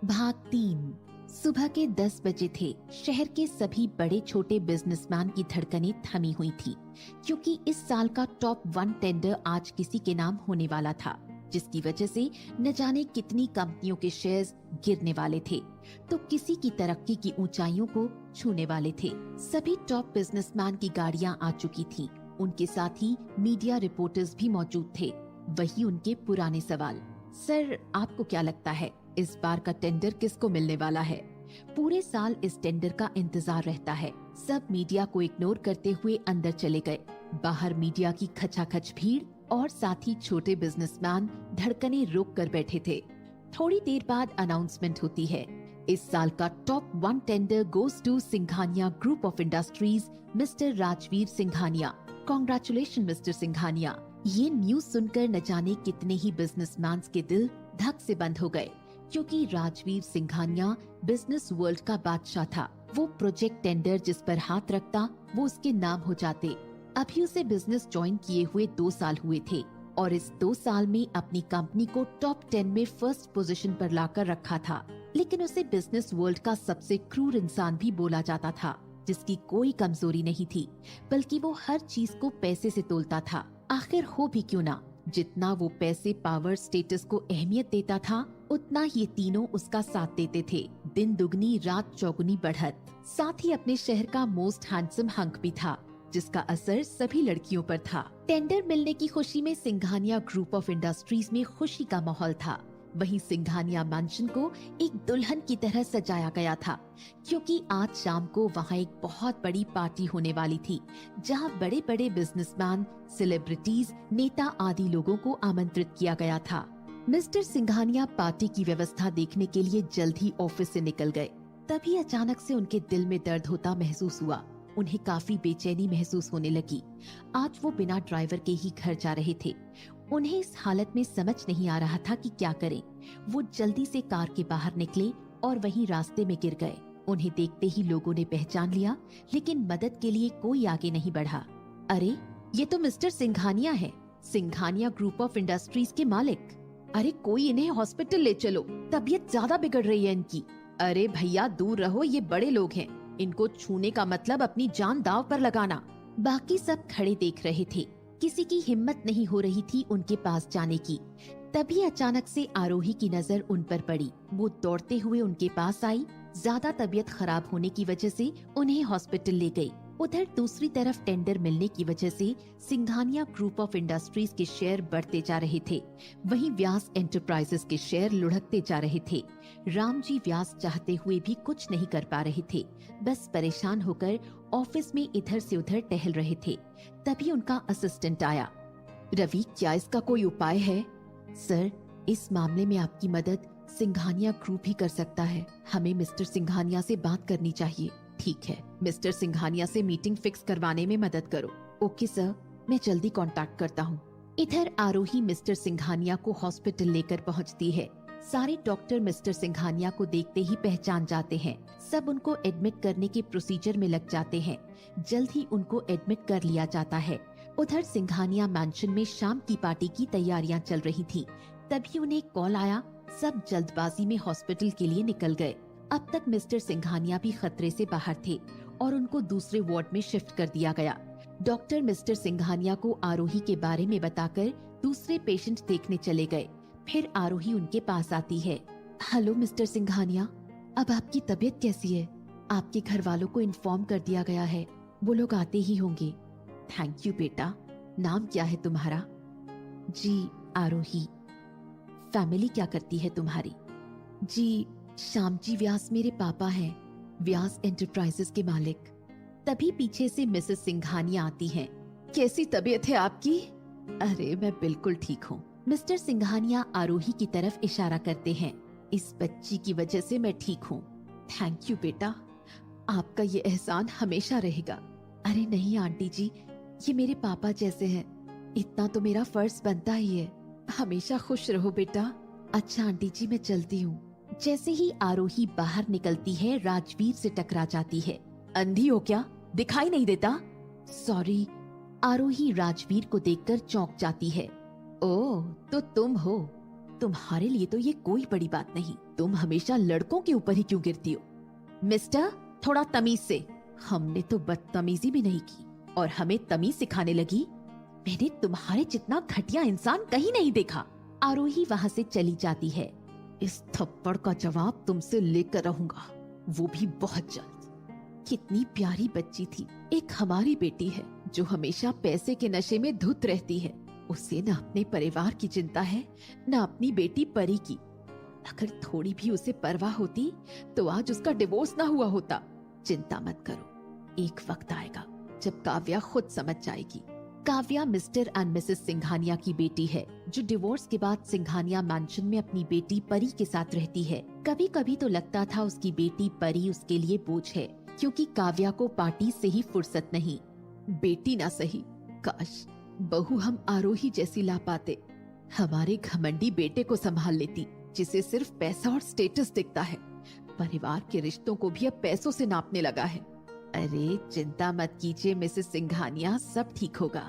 भाग 3। सुबह के 10 बजे थे। शहर के सभी बड़े छोटे बिजनेसमैन की धड़कनें थमी हुई थी, क्योंकि इस साल का टॉप 1 टेंडर आज किसी के नाम होने वाला था, जिसकी वजह से न जाने कितनी कंपनियों के शेयर्स गिरने वाले थे, तो किसी की तरक्की की ऊंचाइयों को छूने वाले थे। सभी टॉप बिजनेसमैन की गाड़ियां आ चुकी थीं। उनके साथ ही मीडिया रिपोर्टर्स भी मौजूद थे। वही उनके पुराने सवाल। सर, आपको क्या लगता है इस बार का टेंडर किसको मिलने वाला है? पूरे साल इस टेंडर का इंतजार रहता है। सब मीडिया को इग्नोर करते हुए अंदर चले गए। बाहर मीडिया की खचाखच भीड़ और साथ ही छोटे बिजनेसमैन धड़कने रोक कर बैठे थे। थोड़ी देर बाद अनाउंसमेंट होती है। इस साल का top 1 tender goes to Singhania group of industries, mister Rajveer Singhania. Congratulation mister Singhania. ये न्यूज सुनकर न जाने कितने ही बिजनेसमैन के दिल धक से बंद हो गए, क्योंकि राजवीर सिंघानिया बिजनेस वर्ल्ड का बादशाह था। वो प्रोजेक्ट टेंडर जिस पर हाथ रखता वो उसके नाम हो जाते। अभी उसे बिजनेस ज्वाइन किए हुए 2 साल हुए थे और इस 2 साल में अपनी कंपनी को टॉप 10 में फर्स्ट पोजीशन पर लाकर रखा था। लेकिन उसे बिजनेस वर्ल्ड का सबसे क्रूर इंसान भी बोला जाता था, जिसकी कोई कमजोरी नहीं थी, बल्कि वो हर चीज को पैसे से तोलता था। आखिर हो भी क्यों ना, जितना वो पैसे, पावर, स्टेटस को अहमियत देता था, उतना ये तीनों उसका साथ देते थे। दिन दुगनी रात चौगुनी बढ़त। साथ ही अपने शहर का मोस्ट हैंडसम हंक भी था, जिसका असर सभी लड़कियों पर था। टेंडर मिलने की खुशी में सिंघानिया ग्रुप ऑफ इंडस्ट्रीज में खुशी का माहौल था। वहीं सिंघानिया मैंशन को एक दुल्हन की तरह सजाया गया था, क्योंकि आज शाम को वहाँ एक बहुत बड़ी पार्टी होने वाली थी, जहाँ बड़े बड़े बिजनेसमैन, सेलिब्रिटीज, नेता आदि लोगों को आमंत्रित किया गया था। मिस्टर सिंघानिया पार्टी की व्यवस्था देखने के लिए जल्द ही ऑफिस से निकल गए। तभी अचानक से उनके दिल में दर्द होता महसूस हुआ। उन्हें काफी बेचैनी महसूस होने लगी। आज वो बिना ड्राइवर के ही घर जा रहे थे। उन्हें इस हालत में समझ नहीं आ रहा था कि क्या करें। वो जल्दी से कार के बाहर निकले और वहीं रास्ते में गिर गए। उन्हें देखते ही लोगों ने पहचान लिया, लेकिन मदद के लिए कोई आगे नहीं बढ़ा। अरे, ये तो मिस्टर सिंघानिया है, सिंघानिया ग्रुप ऑफ इंडस्ट्रीज के मालिक। अरे, कोई इन्हें हॉस्पिटल ले चलो, तबीयत ज्यादा बिगड़ रही है इनकी। अरे भैया, दूर रहो, ये बड़े लोग हैं, इनको छूने का मतलब अपनी जान दांव पर लगाना। बाकी सब खड़े देख रहे थे। किसी की हिम्मत नहीं हो रही थी उनके पास जाने की। तभी अचानक से आरोही की नजर उन पर पड़ी। वो दौड़ते हुए उनके पास आई। ज्यादा तबीयत खराब होने की वजह से उन्हें हॉस्पिटल ले गई। उधर दूसरी तरफ टेंडर मिलने की वजह से सिंघानिया ग्रुप ऑफ इंडस्ट्रीज के शेयर बढ़ते जा रहे थे। वहीं व्यास एंटरप्राइजेस के शेयर लुढ़कते जा रहे थे। रामजी व्यास चाहते हुए भी कुछ नहीं कर पा रहे थे, बस परेशान होकर ऑफिस में इधर से उधर टहल रहे थे। तभी उनका असिस्टेंट आया। रवि, क्या इसका कोई उपाय है? सर, इस मामले में आपकी मदद सिंघानिया ग्रुप ही कर सकता है। हमें मिस्टर सिंघानिया से बात करनी चाहिए। ठीक है, मिस्टर सिंघानिया से मीटिंग फिक्स करवाने में मदद करो। ओके सर, मैं जल्दी कांटेक्ट करता हूँ। इधर आरोही मिस्टर सिंघानिया को हॉस्पिटल लेकर पहुँचती है। सारे डॉक्टर मिस्टर सिंघानिया को देखते ही पहचान जाते हैं। सब उनको एडमिट करने के प्रोसीजर में लग जाते हैं। जल्द ही उनको एडमिट कर लिया जाता है। उधर सिंघानिया मैंशन में शाम की पार्टी की तैयारियां चल रही थी। तभी उन्हें कॉल आया। सब जल्दबाजी में हॉस्पिटल के लिए निकल गए। अब तक मिस्टर सिंघानिया भी खतरे से बाहर थे और उनको दूसरे वार्ड में शिफ्ट कर दिया गया। डॉक्टर मिस्टर सिंघानिया को आरोही के बारे में बताकर दूसरे पेशेंट देखने चले गए। फिर आरोही उनके पास आती है। हेलो मिस्टर सिंघानिया, अब आपकी तबीयत कैसी है? आपके घर वालों को इन्फॉर्म कर दिया गया है, वो लोग आते ही होंगे। थैंक यू बेटा। नाम क्या है तुम्हारा? जी, आरोही। फैमिली क्या करती है तुम्हारी? जी, श्यामजी व्यास मेरे पापा हैं, व्यास एंटरप्राइजेस के मालिक। तभी पीछे से मिसेस सिंघानिया आती हैं। कैसी तबीयत है आपकी? अरे, मैं बिल्कुल ठीक हूँ। मिस्टर सिंघानिया आरोही की तरफ इशारा करते हैं। इस बच्ची की वजह से मैं ठीक हूँ। थैंक यू बेटा, आपका ये एहसान हमेशा रहेगा। अरे नहीं आंटी जी, ये मेरे पापा जैसे हैं, इतना तो मेरा फर्ज बनता ही है। हमेशा खुश रहो बेटा। अच्छा आंटी जी, मैं चलती हूँ। जैसे ही आरोही बाहर निकलती है, राजवीर से टकरा जाती है। अंधी हो क्या, दिखाई नहीं देता? सॉरी। आरोही राजवीर को देखकर चौंक जाती है। ओह, तो तुम हो। तुम्हारे लिए तो ये कोई बड़ी बात नहीं, तुम हमेशा लड़कों के ऊपर ही क्यों गिरती हो? मिस्टर, थोड़ा तमीज से। हमने तो बदतमीजी भी नहीं की और हमें तमीज सिखाने लगी। मैंने तुम्हारे जितना घटिया इंसान कहीं नहीं देखा। आरोही वहाँ से चली जाती है। इस थप्पड़ का जवाब तुमसे लेकर रहूंगा, वो भी बहुत जल्द। कितनी प्यारी बच्ची थी, एक हमारी बेटी है जो हमेशा पैसे के नशे में धुत रहती है। उसे न अपने परिवार की चिंता है, न अपनी बेटी परी की। अगर थोड़ी भी उसे परवाह होती तो आज उसका डिवोर्स ना हुआ होता। चिंता मत करो, एक वक्त आएगा जब काव्या खुद समझ जाएगी। Kavya mister and Mrs Singhania की बेटी है जो डिवोर्स के बाद सिंघानिया मैंशन में अपनी बेटी परी के साथ रहती है। कभी कभी तो लगता था उसकी बेटी परी उसके लिए बोझ है, क्योंकि काव्या को पार्टी से ही फुर्सत नहीं। बेटी ना सही, काश बहू हम आरोही जैसी ला पाते। हमारे घमंडी बेटे को संभाल लेती, जिसे सिर्फ पैसा और स्टेटस दिखता है। परिवार के रिश्तों को भी अब पैसों से नापने लगा है। अरे चिंता मत कीजिए मिसेस सिंघानिया, सब ठीक होगा।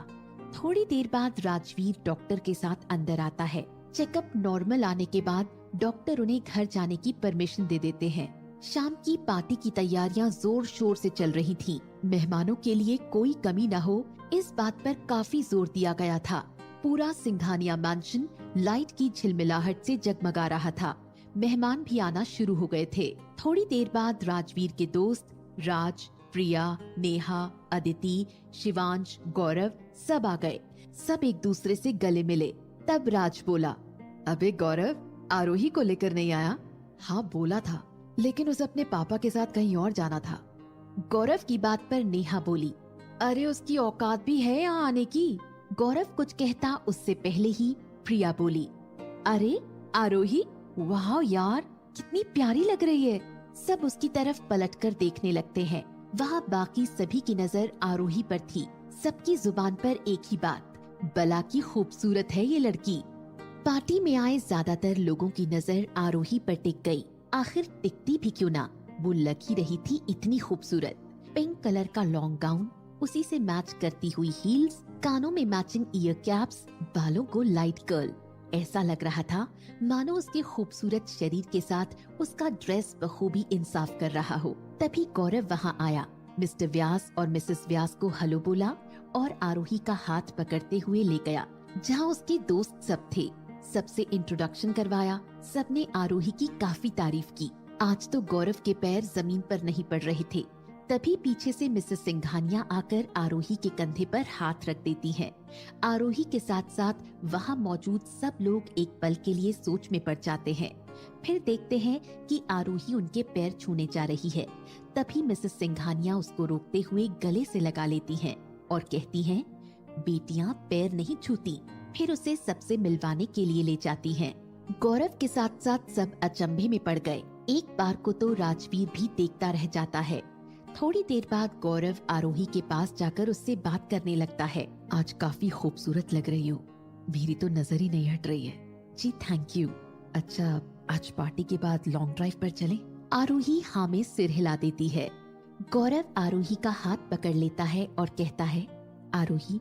थोड़ी देर बाद राजवीर डॉक्टर के साथ अंदर आता है। चेकअप नॉर्मल आने के बाद डॉक्टर उन्हें घर जाने की परमिशन दे देते हैं। शाम की पार्टी की तैयारियां जोर शोर से चल रही थीं। मेहमानों के लिए कोई कमी न हो, इस बात पर काफी जोर दिया गया था। पूरा सिंघानिया मैंशन लाइट की झिलमिलाहट से जगमगा रहा था। मेहमान भी आना शुरू हो गए थे। थोड़ी देर बाद राजवीर के दोस्त राज, प्रिया, नेहा, अदिति, शिवांश, गौरव सब आ गए। सब एक दूसरे से गले मिले। तब राज बोला, अबे गौरव, आरोही को लेकर नहीं आया? हाँ बोला था, लेकिन उसे अपने पापा के साथ कहीं और जाना था। गौरव की बात पर नेहा बोली, अरे उसकी औकात भी है यहाँ आने की। गौरव कुछ कहता उससे पहले ही प्रिया बोली, अरे आरोही, वाह यार, कितनी प्यारी लग रही है। सब उसकी तरफ पलटकर देखने लगते हैं। वहाँ बाकी सभी की नजर आरोही पर थी। सबकी जुबान पर एक ही बात, बला की खूबसूरत है ये लड़की। पार्टी में आए ज्यादातर लोगों की नजर आरोही पर टिक गई। आखिर टिकती भी क्यों ना, वो लग ही रही थी इतनी खूबसूरत। पिंक कलर का लॉन्ग गाउन, उसी से मैच करती हुई हील्स, कानों में मैचिंग ईयर कैप्स, बालों को लाइट कर्ल। ऐसा लग रहा था मानो उसके खूबसूरत शरीर के साथ उसका ड्रेस बखूबी इंसाफ कर रहा हो। तभी गौरव वहाँ आया। मिस्टर व्यास और मिसेस व्यास को हेलो बोला और आरोही का हाथ पकड़ते हुए ले गया जहाँ उसके दोस्त सब थे। सबसे इंट्रोडक्शन करवाया। सबने आरोही की काफी तारीफ की। आज तो गौरव के पैर जमीन पर नहीं पड़ रहे थे। तभी पीछे से मिसेस सिंघानिया आकर आरोही के कंधे पर हाथ रख देती हैं। आरोही के साथ साथ वहाँ मौजूद सब लोग एक पल के लिए सोच में पड़ जाते हैं। फिर देखते हैं कि आरोही उनके पैर छूने जा रही है। तभी मिसेस सिंघानिया उसको रोकते हुए गले से लगा लेती हैं और कहती हैं, बेटियां पैर नहीं छूती। फिर उसे सबसे मिलवाने के लिए ले जाती हैं। गौरव के साथ साथ सब अचंभे में पड़ गए। एक बार को तो राजवीर भी देखता रह जाता है। थोड़ी देर बाद गौरव आरोही के पास जाकर उससे बात करने लगता है। आज काफी खूबसूरत लग रही हो, मेरी तो नजर ही नहीं हट रही है। जी थैंक यू। अच्छा, आज पार्टी के बाद लॉन्ग ड्राइव पर चलें? आरोही हाँ में सिर हिला देती है। गौरव आरोही का हाथ पकड़ लेता है और कहता है, आरोही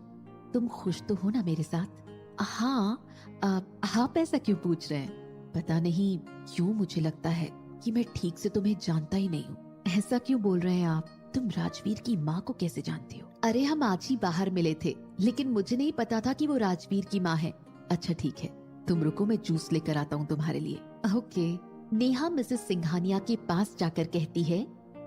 तुम खुश तो हो ना मेरे साथ? हाँ। आप ऐसा क्यों पूछ रहे हैं? पता नहीं क्यों मुझे लगता है कि मैं ठीक से तुम्हें जानता ही नहीं हूँ। ऐसा क्यों बोल रहे हैं आप? तुम राजवीर की माँ को कैसे जानती हो? अरे हम आज ही बाहर मिले थे, लेकिन मुझे नहीं पता था कि वो राजवीर की माँ है। अच्छा ठीक है, तुम रुको, मैं जूस लेकर आता हूँ तुम्हारे लिए। ओके। नेहा मिसेस सिंघानिया के पास जाकर कहती है,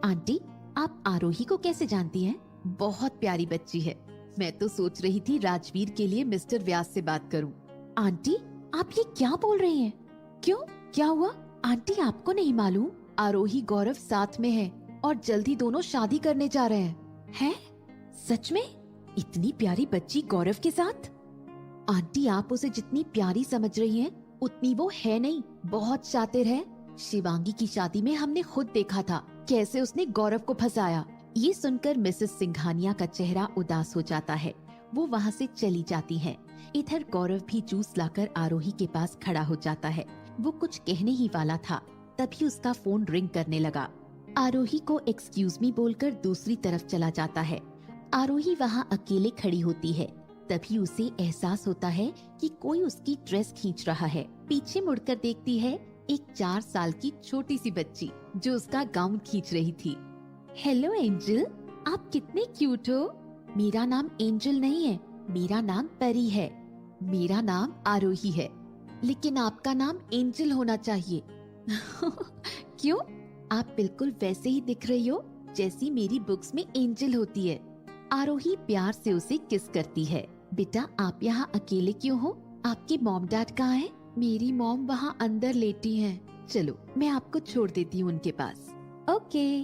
आंटी आप आरोही को कैसे जानती हैं? बहुत प्यारी बच्ची है। मैं तो सोच रही थी राजवीर के लिए मिस्टर व्यास से बात करूं। आंटी आप ये क्या बोल रही हैं? क्यों, क्या हुआ? आंटी आपको नहीं मालूम, आरोही गौरव साथ में है और जल्दी दोनों शादी करने जा रहे हैं। हैं? सच में? इतनी प्यारी बच्ची गौरव के साथ? आंटी आप उसे जितनी प्यारी समझ रही हैं, उतनी वो है नहीं। बहुत शातिर है। शिवांगी की शादी में हमने खुद देखा था कैसे उसने गौरव को फंसाया। ये सुनकर मिसेस सिंघानिया का चेहरा उदास हो जाता है। वो वहाँ से चली जाती हैं। इधर गौरव भी जूस लाकर आरोही के पास खड़ा हो जाता है। वो कुछ कहने ही वाला था, तभी उसका फोन रिंग करने लगा। आरोही को एक्सक्यूज मी बोलकर दूसरी तरफ चला जाता है। आरोही वहाँ अकेले खड़ी होती है। तभी उसे एहसास होता है कि कोई उसकी ड्रेस खींच रहा है। पीछे मुड़कर देखती है एक 4 साल की छोटी सी बच्ची जो उसका गाउन खींच रही थी। हेलो एंजल, आप कितने क्यूट हो। मेरा नाम एंजल नहीं है, मेरा नाम परी है। मेरा नाम आरोही है, लेकिन आपका नाम एंजल होना चाहिए। क्यों? आप बिल्कुल वैसे ही दिख रही हो जैसी मेरी बुक्स में एंजल होती है। आरोही प्यार से उसे किस करती है। बेटा, आप यहाँ अकेले क्यों हो? आपके मॉम डैड कहाँ हैं? मेरी मॉम वहाँ अंदर लेटी हैं। चलो मैं आपको छोड़ देती हूँ उनके पास। ओके।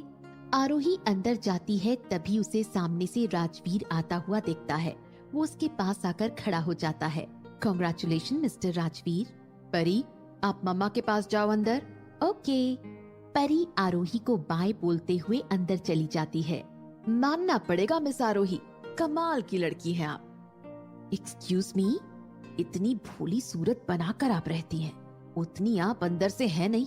आरोही अंदर जाती है, तभी उसे सामने से राजवीर आता हुआ दिखता है। वो उसके पास आकर खड़ा हो जाता है। Congratulation mister Rajveer. परी, आप मम्मा के पास जाओ अंदर। ओके। परी आरोही को बाय बोलते हुए अंदर चली जाती है। मानना पड़ेगा मिस आरोही, कमाल की लड़की है आप। एक्सक्यूज मी, इतनी भोली सूरत बनाकर आप रहती हैं, उतनी आप अंदर से है नहीं।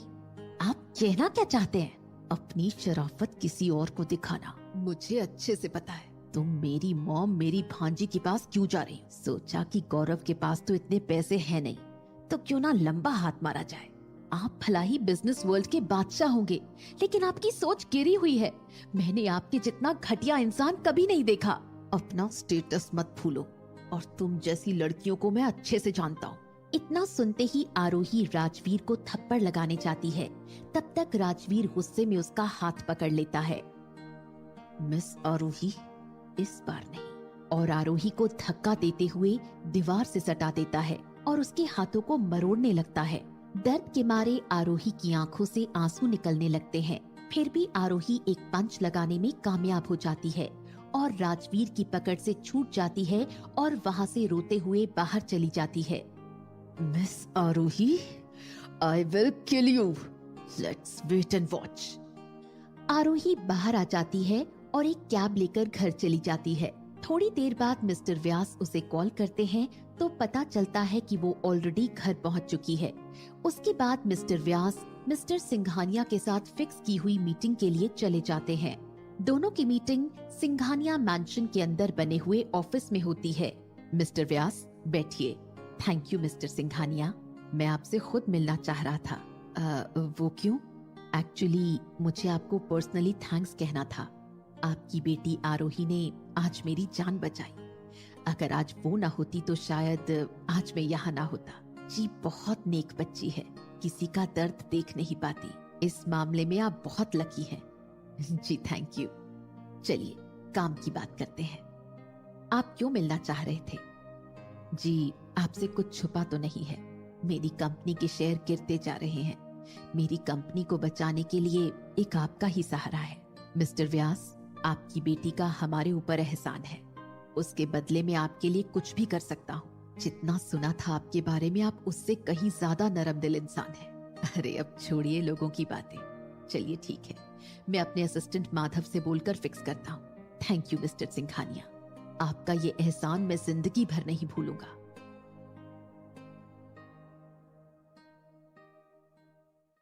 आप कहना क्या चाहते हैं? अपनी शराफत किसी और को दिखाना। मुझे अच्छे से पता है तुम मेरी मॉम मेरी भांजी के पास क्यों जा रही हो। सोचा कि गौरव के पास तो इतने पैसे हैं नहीं, तो क्यों ना लंबा हाथ मारा जाए। आप भला ही बिजनेस वर्ल्ड के बादशाह होंगे, लेकिन आपकी सोच गिरी हुई है। मैंने आपके जितना घटिया इंसान कभी नहीं देखा। अपना स्टेटस मत भूलो, और तुम जैसी लड़कियों को मैं अच्छे से जानता हूँ। इतना सुनते ही आरोही राजवीर को थप्पड़ लगाने जाती है। तब तक राजवीर गुस्से में उसका हाथ पकड़ लेता है। मिस आरोही, इस बार नहीं। और आरोही को धक्का देते हुए दीवार से सटा देता है और उसके हाथों को मरोड़ने लगता है। दर्द के मारे आरोही की आंखों से आंसू निकलने लगते हैं। फिर भी आरोही एक पंच लगाने में कामयाब हो जाती है और राजवीर की पकड़ से छूट जाती है और वहाँ से रोते हुए बाहर चली जाती है। Miss Arohi, I will kill you. Let's wait and watch. Arohi बाहर आ जाती है और एक कैब लेकर घर चली जाती है। थोड़ी देर बाद मिस्टर व्यास उसे कॉल करते हैं तो पता चलता है कि वो ऑलरेडी घर पहुंच चुकी है। उसके बाद मिस्टर व्यास मिस्टर सिंघानिया के साथ फिक्स की हुई मीटिंग के लिए चले जाते हैं। दोनों की मीटिंग सिंघानिया मैंशन के अंदर बने हुए ऑफिस में होती है। मिस्टर व्यास, बैठिए। थैंक यू मिस्टर सिंघानिया, मैं आपसे खुद मिलना चाह रहा था। वो क्यों? एक्चुअली मुझे आपको पर्सनली थैंक्स कहना था। आपकी बेटी आरोही ने आज मेरी जान बचाई। अगर आज वो ना होती तो शायद आज मैं यहाँ ना होता। जी बहुत नेक बच्ची है, किसी का दर्द देख नहीं पाती। इस मामले में आप बहुत लकी हैं। जी थैंक यू। चलिए काम की बात करते हैं। आप क्यों मिलना चाह रहे थे? जी आपसे कुछ छुपा तो नहीं है। मेरी कंपनी के शेयर गिरते जा रहे हैं। मेरी कंपनी को बचाने के लिए एक आपका ही सहारा है। मिस्टर व्यास, आपकी बेटी का हमारे ऊपर एहसान है। उसके बदले में आपके लिए कुछ भी कर सकता हूँ। जितना सुना था आपके बारे में, आप उससे कहीं ज्यादा नरम दिल इंसान हैं। अरे अब छोड़िए लोगों की बातें। चलिए ठीक है, मैं अपने असिस्टेंट माधव से बोलकर फिक्स करता हूँ। थैंक यू मिस्टर सिंघानिया, आपका ये एहसान मैं जिंदगी भर नहीं भूलूंगा।